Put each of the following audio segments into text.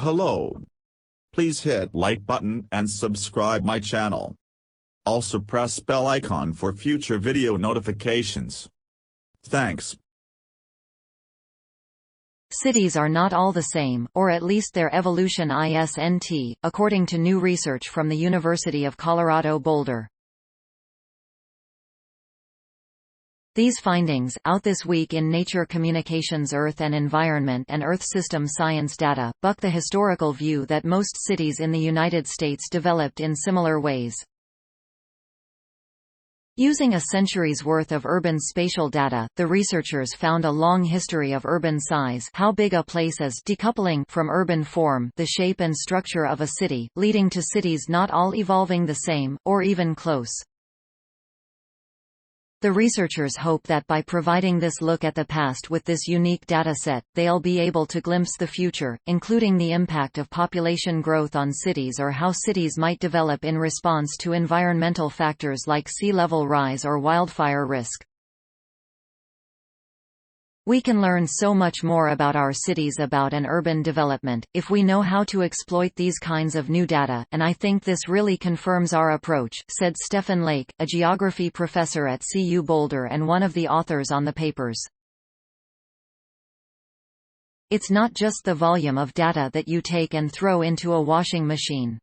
Hello. Please hit like button and subscribe my channel. Also press bell icon for future video notifications. Thanks. Cities are not all the same, or at least their evolution isn't, according to new research from the University of Colorado Boulder. These findings, out this week in Nature Communications Earth and Environment and Earth System Science Data, buck the historical view that most cities in the United States developed in similar ways. Using a century's worth of urban spatial data, the researchers found a long history of urban size, how big a place is, decoupling from urban form, the shape and structure of a city, leading to cities not all evolving the same, or even close. The researchers hope that by providing this look at the past with this unique dataset, they'll be able to glimpse the future, including the impact of population growth on cities or how cities might develop in response to environmental factors like sea level rise or wildfire risk. We can learn so much more about our cities about an urban development, if we know how to exploit these kinds of new data, and I think this really confirms our approach, said Stephen Lake, a geography professor at CU Boulder and one of the authors on the papers. It's not just the volume of data that you take and throw into a washing machine.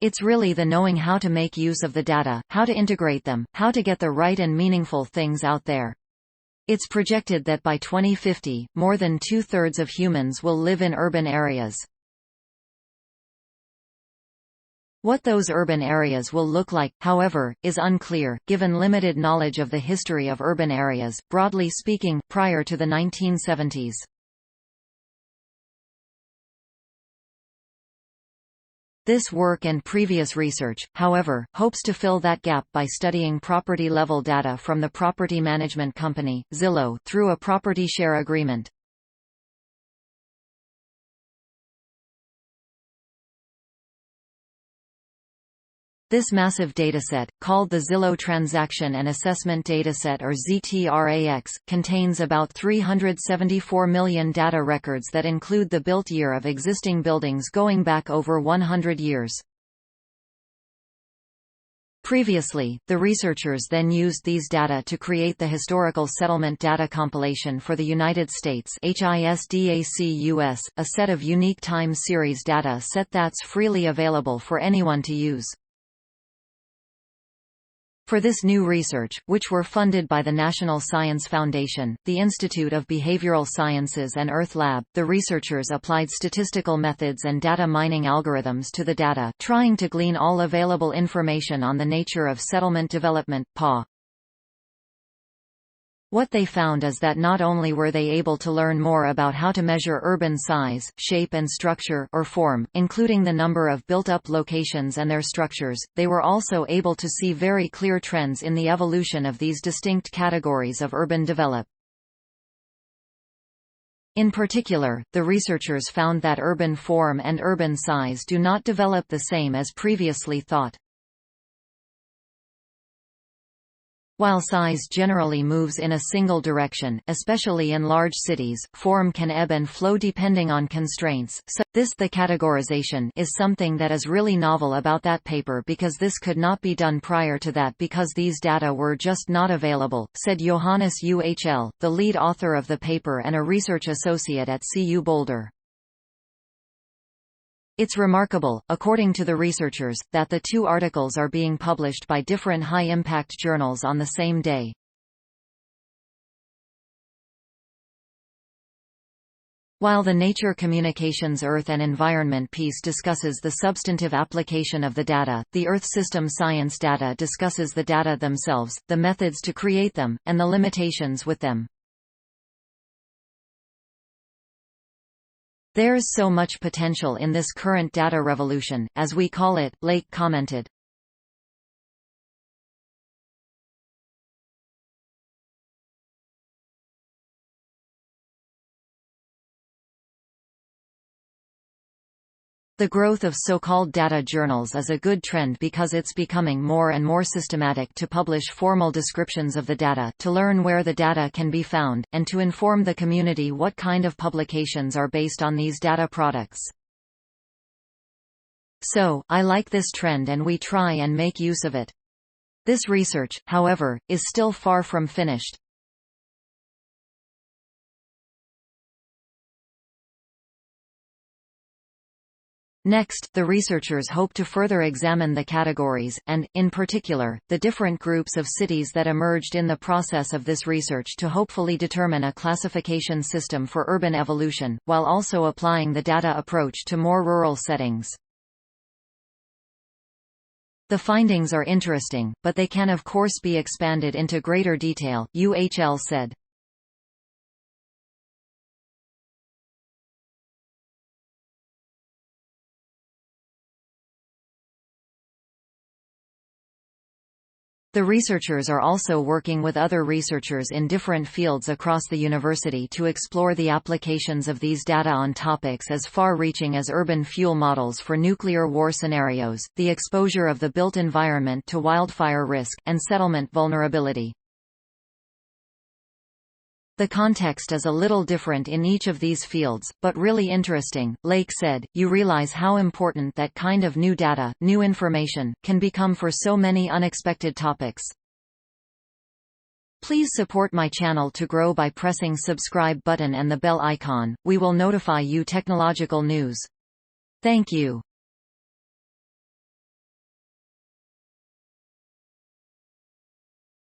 It's really the knowing how to make use of the data, how to integrate them, how to get the right and meaningful things out there. It's projected that by 2050, more than 2/3 of humans will live in urban areas. What those urban areas will look like, however, is unclear, given limited knowledge of the history of urban areas, broadly speaking, prior to the 1970s. This work and previous research, however, hopes to fill that gap by studying property-level data from the property management company, Zillow, through a property share agreement. This massive dataset, called the Zillow Transaction and Assessment Dataset or ZTRAX, contains about 374 million data records that include the built year of existing buildings going back over 100 years. Previously, the researchers then used these data to create the Historical Settlement Data Compilation for the United States (HISDAC-US), a set of unique time series data set that's freely available for anyone to use. For this new research, which were funded by the National Science Foundation, the Institute of Behavioral Sciences and Earth Lab, the researchers applied statistical methods and data mining algorithms to the data, trying to glean all available information on the nature of settlement development, PA. What they found is that not only were they able to learn more about how to measure urban size, shape and structure or form, including the number of built-up locations and their structures, they were also able to see very clear trends in the evolution of these distinct categories of urban development. In particular, the researchers found that urban form and urban size do not develop the same as previously thought. While size generally moves in a single direction, especially in large cities, form can ebb and flow depending on constraints. The categorization is something that is really novel about that paper because this could not be done prior to that because these data were just not available, said Johannes Uhl, the lead author of the paper and a research associate at CU Boulder. It's remarkable, according to the researchers, that the two articles are being published by different high-impact journals on the same day. While the Nature Communications Earth and Environment piece discusses the substantive application of the data, the Earth System Science data discusses the data themselves, the methods to create them, and the limitations with them. There's so much potential in this current data revolution, as we call it, Lake commented. The growth of so-called data journals is a good trend because it's becoming more and more systematic to publish formal descriptions of the data, to learn where the data can be found, and to inform the community what kind of publications are based on these data products. So, I like this trend and we try and make use of it. This research, however, is still far from finished. Next, the researchers hope to further examine the categories, and, in particular, the different groups of cities that emerged in the process of this research to hopefully determine a classification system for urban evolution, while also applying the data approach to more rural settings. The findings are interesting, but they can of course be expanded into greater detail, UHL said. The researchers are also working with other researchers in different fields across the university to explore the applications of these data on topics as far-reaching as urban fuel models for nuclear war scenarios, the exposure of the built environment to wildfire risk, and settlement vulnerability. The context is a little different in each of these fields, but really interesting, Lake said. You realize how important that kind of new data, new information, can become for so many unexpected topics. Please support my channel to grow by pressing subscribe button and the bell icon. We will notify you technological news. Thank you.